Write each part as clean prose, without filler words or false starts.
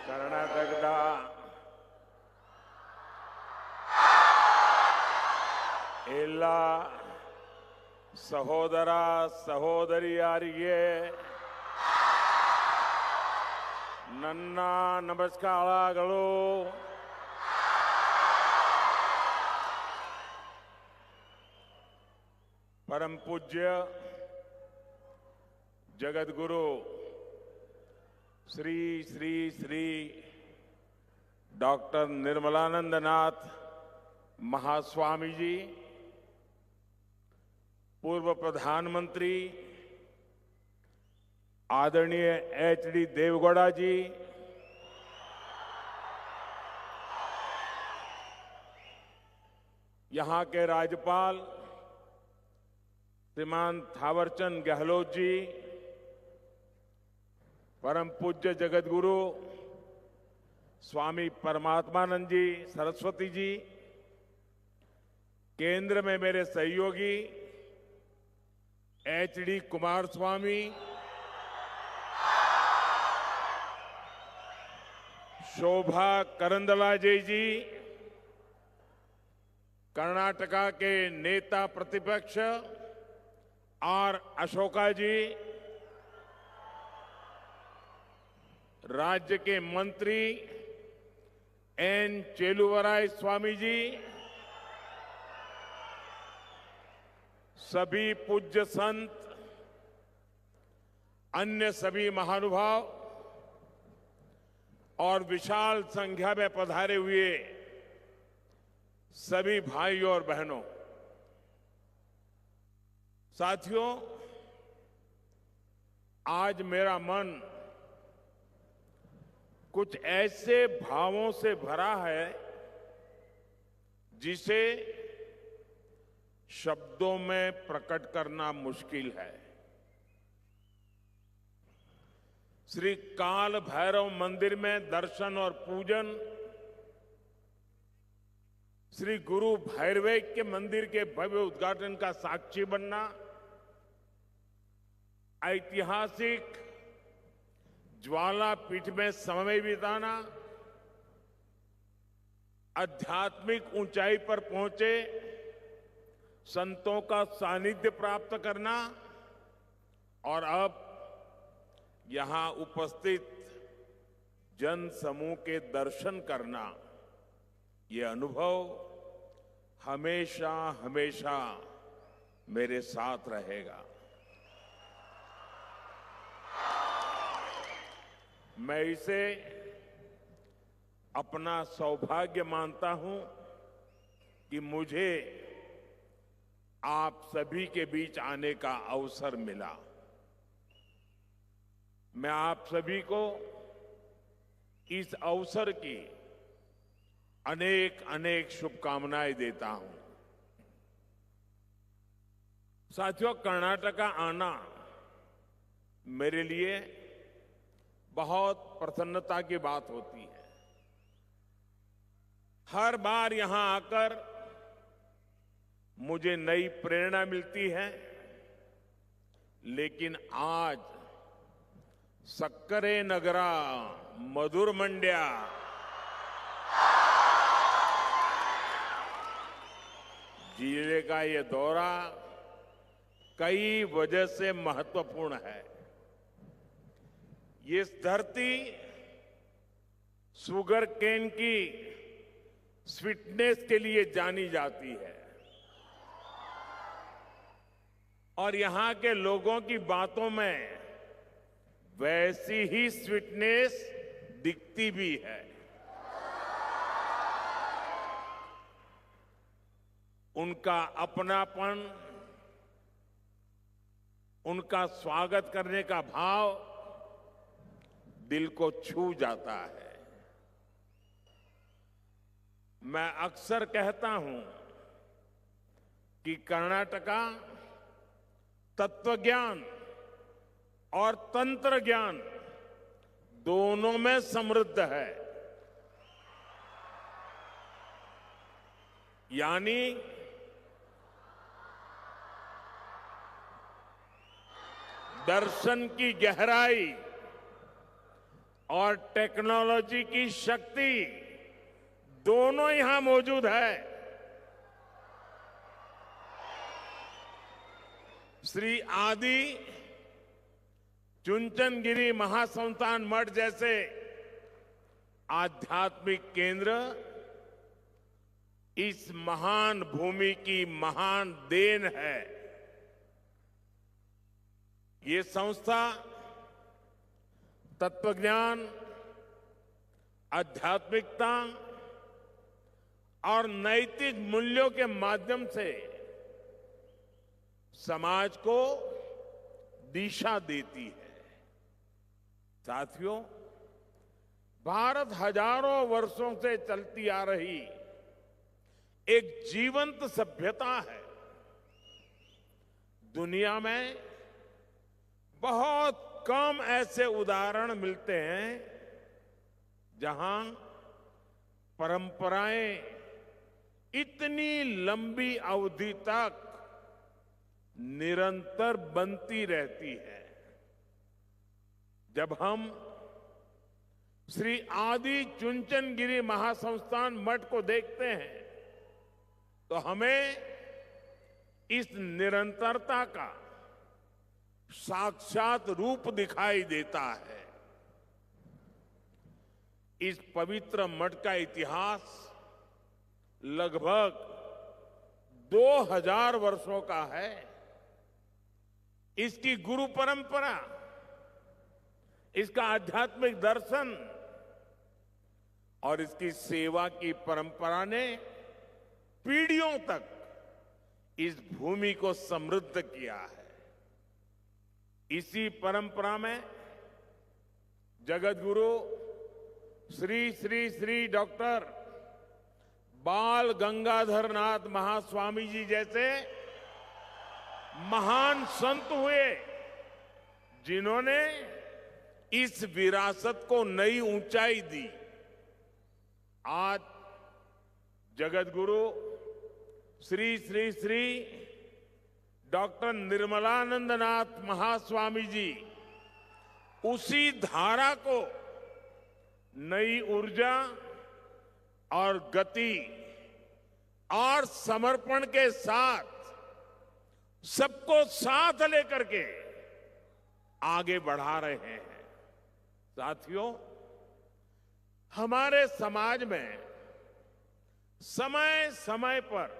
ಕರ್ನಾಟಕದ ಎಲ್ಲ ಸಹೋದರ ಸಹೋದರಿಯರಿಗೆ ನನ್ನ ನಮಸ್ಕಾರಗಳು. परम पूज्य जगतगुरु श्री श्री श्री डॉक्टर निर्मलानंदनाथ महास्वामी जी, पूर्व प्रधानमंत्री आदरणीय एच.डी. देवेगौड़ा जी, यहां के राज्यपाल श्रीमान थावरचंद गहलोत जी, परम पूज्य जगतगुरु स्वामी परमात्मानंद जी सरस्वती जी, केंद्र में मेरे सहयोगी एच.डी. कुमारस्वामी, शोभा करंदलाजे जी, कर्नाटका के नेता प्रतिपक्ष आर अशोका जी, राज्य के मंत्री एन चेलुवराय स्वामी जी, सभी पूज्य संत, अन्य सभी महानुभाव और विशाल संख्या में पधारे हुए सभी भाइयों और बहनों, साथियों, आज मेरा मन कुछ ऐसे भावों से भरा है जिसे शब्दों में प्रकट करना मुश्किल है। श्री काल भैरव मंदिर में दर्शन और पूजन, श्री गुरु भैरवैक्य मंदिर के भव्य उद्घाटन का साक्षी बनना, ऐतिहासिक ज्वाला पीठ में समय बिताना, आध्यात्मिक ऊंचाई पर पहुंचे संतों का सानिध्य प्राप्त करना और अब यहां उपस्थित जन समूह के दर्शन करना, ये अनुभव हमेशा हमेशा मेरे साथ रहेगा। मैं इसे अपना सौभाग्य मानता हूं कि मुझे आप सभी के बीच आने का अवसर मिला। मैं आप सभी को इस अवसर की अनेक अनेक शुभकामनाएं देता हूं। साथियों, कर्नाटक आना मेरे लिए बहुत प्रसन्नता की बात होती है। हर बार यहां आकर मुझे नई प्रेरणा मिलती है, लेकिन आज सक्करे नगरा मधुर मंड्या जिले का ये दौरा कई वजह से महत्वपूर्ण है। ये धरती शुगर केन की स्वीटनेस के लिए जानी जाती है और यहां के लोगों की बातों में वैसी ही स्वीटनेस दिखती भी है। उनका अपनापन, उनका स्वागत करने का भाव दिल को छू जाता है। मैं अक्सर कहता हूं कि कर्नाटका तत्वज्ञान और तंत्र ज्ञान दोनों में समृद्ध है। यानी दर्शन की गहराई, और टेक्नोलॉजी की शक्ति दोनों यहां मौजूद है। श्री आदि चुनचनगिरी महासंस्थान मठ जैसे आध्यात्मिक केंद्र इस महान भूमि की महान देन है। ये संस्था तत्वज्ञान, आध्यात्मिकता और नैतिक मूल्यों के माध्यम से समाज को दिशा देती है। साथियों, भारत हजारों वर्षों से चलती आ रही एक जीवंत सभ्यता है। दुनिया में बहुत कम ऐसे उदाहरण मिलते हैं जहां परंपराएं इतनी लंबी अवधि तक निरंतर बनती रहती है। जब हम श्री आदि चुनचनगिरी महासंस्थान मठ को देखते हैं तो हमें इस निरंतरता का साक्षात रूप दिखाई देता है। इस पवित्र मठ का इतिहास लगभग 2000 वर्षों का है। इसकी गुरु परंपरा, इसका आध्यात्मिक दर्शन और इसकी सेवा की परंपरा ने पीढ़ियों तक इस भूमि को समृद्ध किया है। इसी परंपरा में जगत गुरु श्री श्री श्री डॉक्टर बाल गंगाधर नाथ महास्वामी जी जैसे महान संत हुए, जिन्होंने इस विरासत को नई ऊंचाई दी। आज जगत गुरु श्री श्री श्री डॉक्टर निर्मलानंद नाथ महास्वामी जी उसी धारा को नई ऊर्जा और गति और समर्पण के साथ सबको साथ लेकर के आगे बढ़ा रहे हैं। साथियों, हमारे समाज में समय समय पर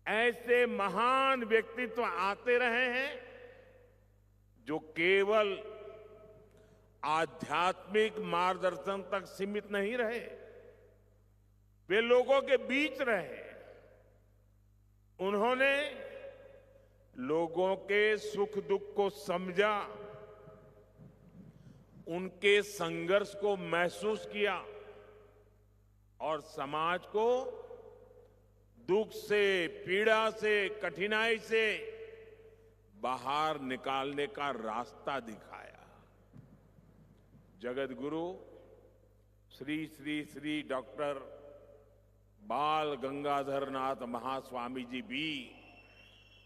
ऐसे महान व्यक्तित्व आते रहे हैं जो केवल आध्यात्मिक मार्गदर्शन तक सीमित नहीं रहे, वे लोगों के बीच रहे। उन्होंने लोगों के सुख दुख को समझा, उनके संघर्ष को महसूस किया और समाज को दुख से, पीड़ा से, कठिनाई से बाहर निकालने का रास्ता दिखाया। जगत गुरु श्री श्री श्री डॉक्टर बाल गंगाधर नाथ महास्वामी जी भी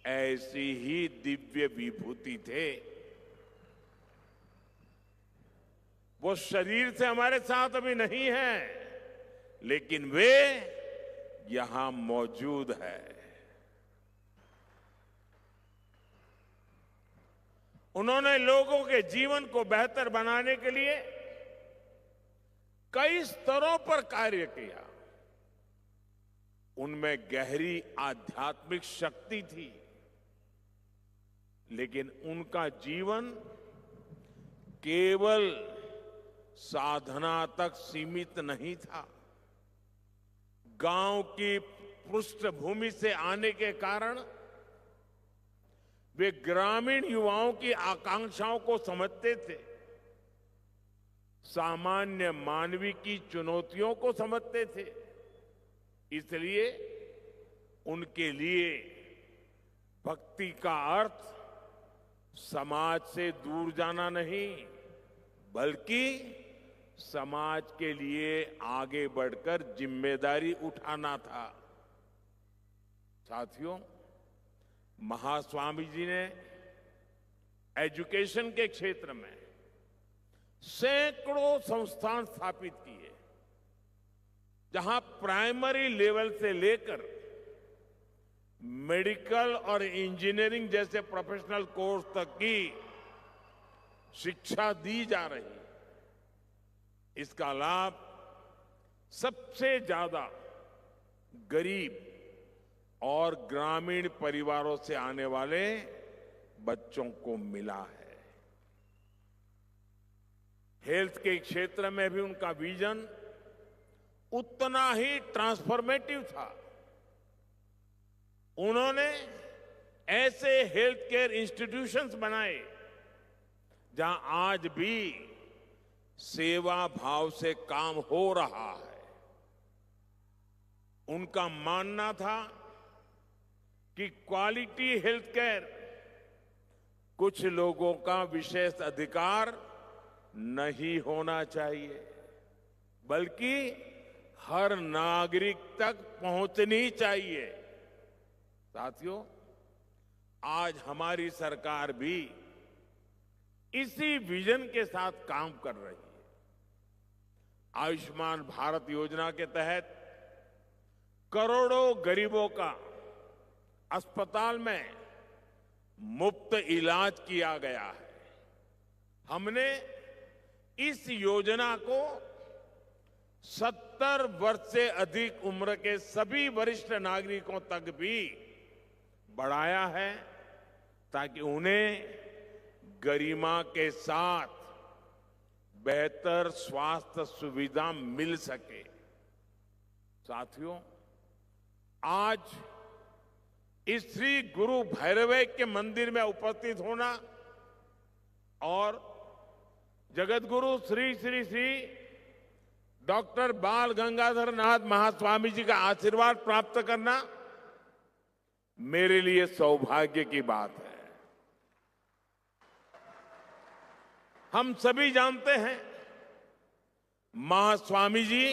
ऐसी ही दिव्य विभूति थे। वो शरीर से हमारे साथ अभी नहीं है, लेकिन वे यहां मौजूद है। उन्होंने लोगों के जीवन को बेहतर बनाने के लिए कई स्तरों पर कार्य किया। उनमें गहरी आध्यात्मिक शक्ति थी, लेकिन उनका जीवन केवल साधना तक सीमित नहीं था। गांव की पृष्ठभूमि से आने के कारण वे ग्रामीण युवाओं की आकांक्षाओं को समझते थे, सामान्य मानवीय की चुनौतियों को समझते थे। इसलिए उनके लिए भक्ति का अर्थ समाज से दूर जाना नहीं, बल्कि समाज के लिए आगे बढ़कर जिम्मेदारी उठाना था। साथियों, महास्वामी जी ने एजुकेशन के क्षेत्र में सैकड़ों संस्थान स्थापित किए, जहां प्राइमरी लेवल से लेकर मेडिकल और इंजीनियरिंग जैसे प्रोफेशनल कोर्स तक की शिक्षा दी जा रही है। इसका लाभ सबसे ज्यादा गरीब और ग्रामीण परिवारों से आने वाले बच्चों को मिला है। हेल्थ के क्षेत्र में भी उनका विजन उतना ही ट्रांसफॉर्मेटिव था। उन्होंने ऐसे हेल्थ केयर इंस्टीट्यूशंस बनाए जहां आज भी सेवा भाव से काम हो रहा है। उनका मानना था कि क्वालिटी हेल्थ केयर कुछ लोगों का विशेष अधिकार नहीं होना चाहिए, बल्कि हर नागरिक तक पहुंचनी चाहिए। साथियों, आज हमारी सरकार भी इसी विजन के साथ काम कर रही है। आयुष्मान भारत योजना के तहत करोड़ों गरीबों का अस्पताल में मुफ्त इलाज किया गया है। हमने इस योजना को 70 वर्ष से अधिक उम्र के सभी वरिष्ठ नागरिकों तक भी बढ़ाया है, ताकि उन्हें गरिमा के साथ बेहतर स्वास्थ्य सुविधा मिल सके। साथियों, आज इस श्री गुरु भैरवैक्य के मंदिर में उपस्थित होना और जगत गुरु श्री श्री श्री डॉक्टर बाल गंगाधर नाथ महास्वामी जी का आशीर्वाद प्राप्त करना मेरे लिए सौभाग्य की बात है। हम सभी जानते हैं, महास्वामी जी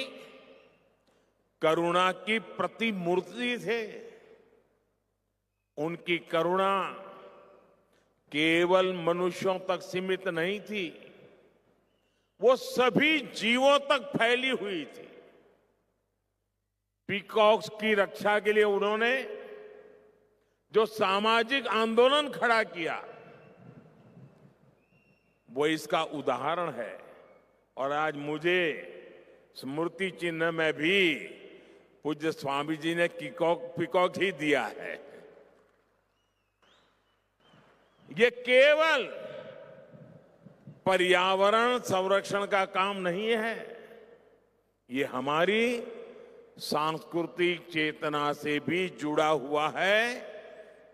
करुणा की प्रतिमूर्ति थे। उनकी करुणा केवल मनुष्यों तक सीमित नहीं थी, वो सभी जीवों तक फैली हुई थी। पीकॉक्स की रक्षा के लिए उन्होंने जो सामाजिक आंदोलन खड़ा किया, वो इसका उदाहरण है। और आज मुझे स्मृति चिन्ह में भी पूज्य स्वामी जी ने पीकॉक ही दिया है। ये केवल पर्यावरण संरक्षण का काम नहीं है, ये हमारी सांस्कृतिक चेतना से भी जुड़ा हुआ है,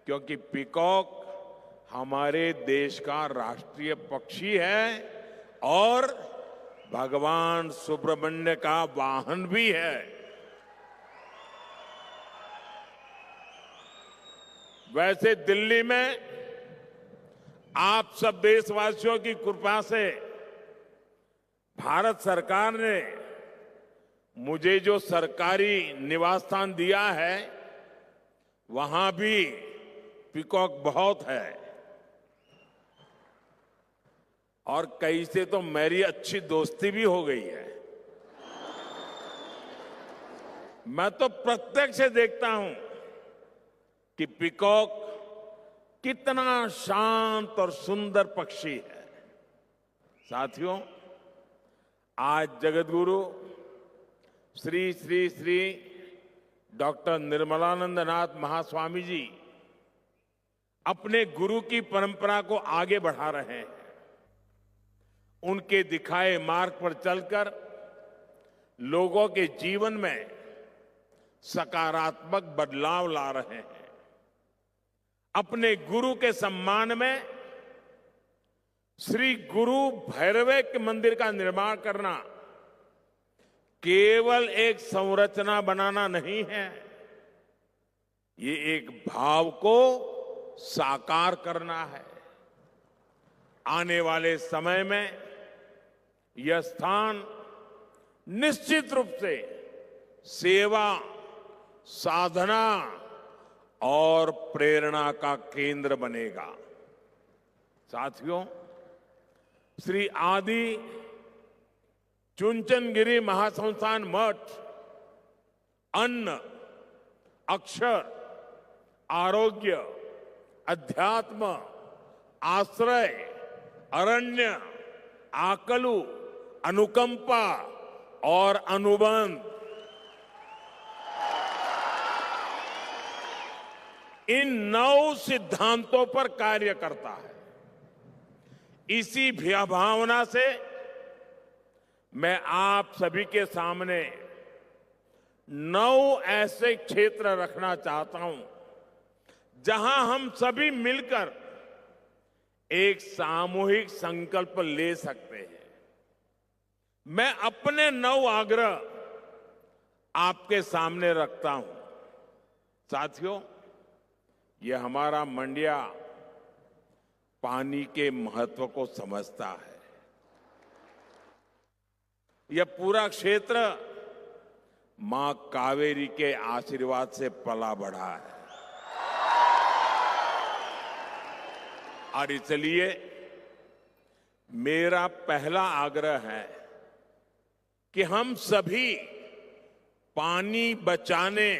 क्योंकि पीकॉक हमारे देश का राष्ट्रीय पक्षी है और भगवान सुब्रमण्य का वाहन भी है। वैसे दिल्ली में आप सब देशवासियों की कृपा से भारत सरकार ने मुझे जो सरकारी निवास स्थान दिया है, वहां भी पीकॉक बहुत है। और कई से तो मेरी अच्छी दोस्ती भी हो गई है। मैं तो प्रत्यक्ष देखता हूं कि पीकॉक कितना शांत और सुंदर पक्षी है। साथियों, आज जगतगुरु श्री श्री श्री डॉक्टर निर्मलानंद नाथ महास्वामी जी अपने गुरु की परंपरा को आगे बढ़ा रहे हैं। उनके दिखाए मार्ग पर चलकर लोगों के जीवन में सकारात्मक बदलाव ला रहे हैं। अपने गुरु के सम्मान में श्री गुरु भैरवैक्य मंदिर का निर्माण करना केवल एक संरचना बनाना नहीं है, ये एक भाव को साकार करना है। आने वाले समय में यह स्थान निश्चित रूप से सेवा, साधना और प्रेरणा का केंद्र बनेगा। साथियों, श्री आदि चुनचनगिरी महासंस्थान मठ अन्न, अक्षर, आरोग्य, अध्यात्म, आश्रय, अरण्य, आकलू, अनुकंपा और अनुबंध, इन 9 सिद्धांतों पर कार्य करता है। इसी भावना से मैं आप सभी के सामने 9 ऐसे क्षेत्र रखना चाहता हूं जहां हम सभी मिलकर एक सामूहिक संकल्प ले सकते हैं। मैं अपने 9 आग्रह आपके सामने रखता हूं। साथियों, यह हमारा मंडिया पानी के महत्व को समझता है। यह पूरा क्षेत्र मां कावेरी के आशीर्वाद से पला बढ़ा है और इसलिए मेरा पहला आग्रह है कि हम सभी पानी बचाने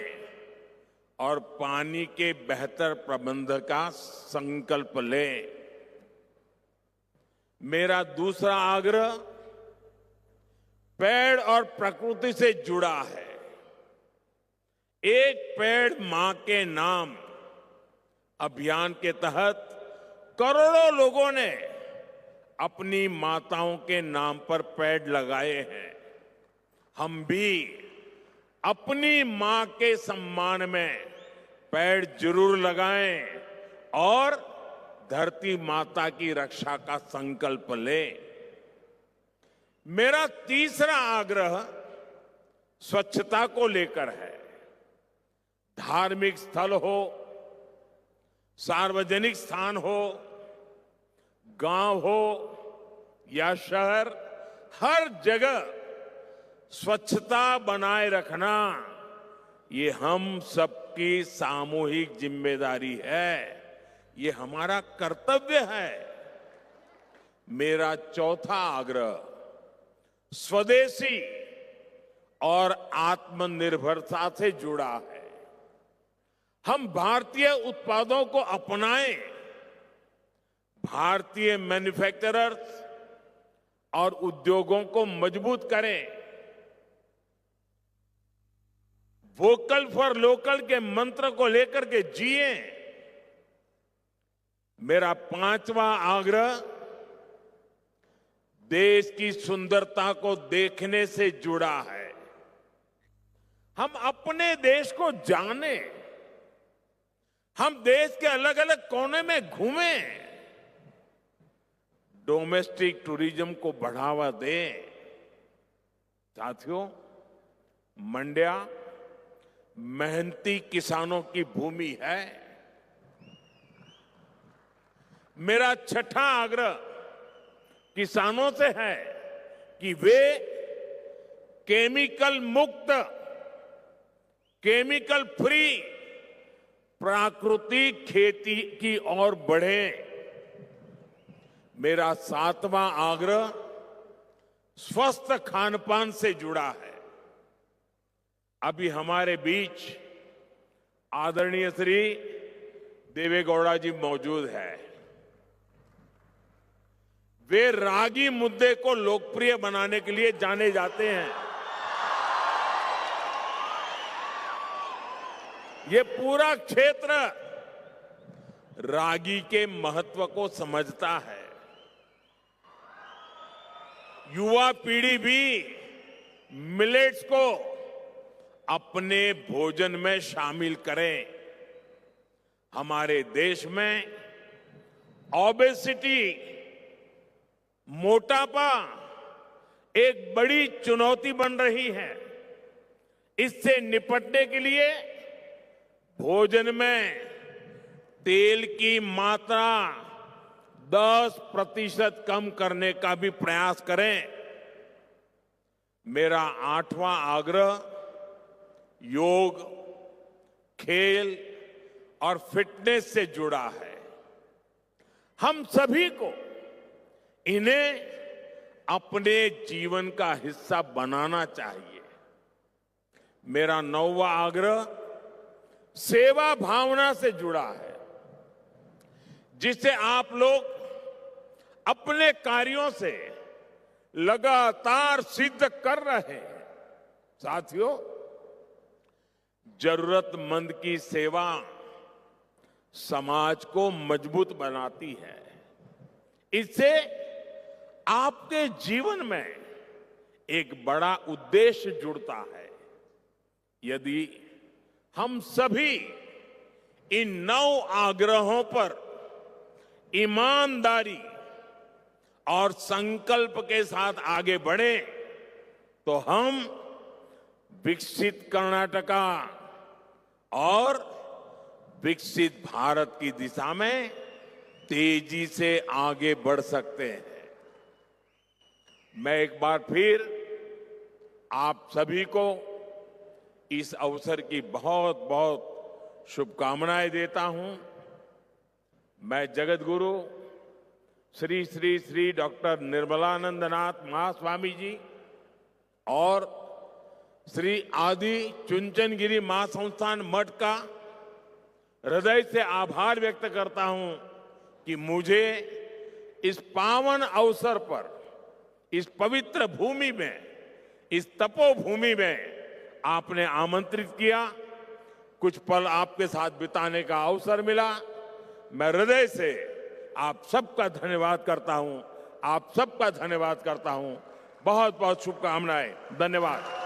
और पानी के बेहतर प्रबंध का संकल्प लें। मेरा दूसरा आग्रह पेड़ और प्रकृति से जुड़ा है। एक पेड़ मां के नाम अभियान के तहत करोड़ों लोगों ने अपनी माताओं के नाम पर पेड़ लगाए हैं। हम भी अपनी मां के सम्मान में पेड़ जरूर लगाएं और धरती माता की रक्षा का संकल्प लें। मेरा तीसरा आग्रह स्वच्छता को लेकर है। धार्मिक स्थल हो, सार्वजनिक स्थान हो, गांव हो या शहर, हर जगह स्वच्छता बनाए रखना ये हम सबकी सामूहिक जिम्मेदारी है। ये हमारा कर्तव्य है। मेरा चौथा आग्रह स्वदेशी और आत्मनिर्भरता से जुड़ा है। हम भारतीय उत्पादों को अपनाएं, भारतीय मैन्युफैक्चरर्स और उद्योगों को मजबूत करें, वोकल फॉर लोकल के मंत्र को लेकर के जिए। मेरा पांचवा आग्रह देश की सुंदरता को देखने से जुड़ा है। हम अपने देश को जानें, हम देश के अलग अलग कोने में घूमें, डोमेस्टिक टूरिज्म को बढ़ावा दें। साथियों, मंड्या मेहनती किसानों की भूमि है। मेरा छठा आग्रह किसानों से है कि वे केमिकल मुक्त, केमिकल फ्री प्राकृतिक खेती की ओर बढ़ें। मेरा सातवां आग्रह स्वस्थ खानपान से जुड़ा है। अभी हमारे बीच आदरणीय श्री देवेगौड़ा जी मौजूद है। वे रागी मुद्दे को लोकप्रिय बनाने के लिए जाने जाते हैं। ये पूरा क्षेत्र रागी के महत्व को समझता है। युवा पीढ़ी भी मिलेट्स को अपने भोजन में शामिल करें। हमारे देश में ओबेसिटी, मोटापा एक बड़ी चुनौती बन रही है। इससे निपटने के लिए भोजन में तेल की मात्रा 10% कम करने का भी प्रयास करें। मेरा आठवां आग्रह योग, खेल और फिटनेस से जुड़ा है। हम सभी को इन्हें अपने जीवन का हिस्सा बनाना चाहिए। मेरा 9वां आग्रह सेवा भावना से जुड़ा है, जिसे आप लोग अपने कार्यों से लगातार सिद्ध कर रहे हैं। साथियों, जरूरतमंद की सेवा समाज को मजबूत बनाती है। इससे आपके जीवन में एक बड़ा उद्देश्य जुड़ता है। यदि हम सभी इन 9 आग्रहों पर ईमानदारी और संकल्प के साथ आगे बढ़े तो हम विकसित कर्नाटका और विकसित भारत की दिशा में तेजी से आगे बढ़ सकते हैं। मैं एक बार फिर आप सभी को इस अवसर की बहुत बहुत शुभकामनाएं देता हूं। मैं जगत गुरु श्री श्री श्री डॉक्टर निर्मलानंदनाथ महास्वामी जी और श्री आदि चुनचनगिरी महासंस्थान मठ का हृदय से आभार व्यक्त करता हूं कि मुझे इस पावन अवसर पर, इस पवित्र भूमि में, इस तपोभूमि में आपने आमंत्रित किया, कुछ पल आपके साथ बिताने का अवसर मिला। मैं हृदय से आप सबका धन्यवाद करता हूं, आप सबका धन्यवाद करता हूं। बहुत बहुत शुभकामनाएं। धन्यवाद।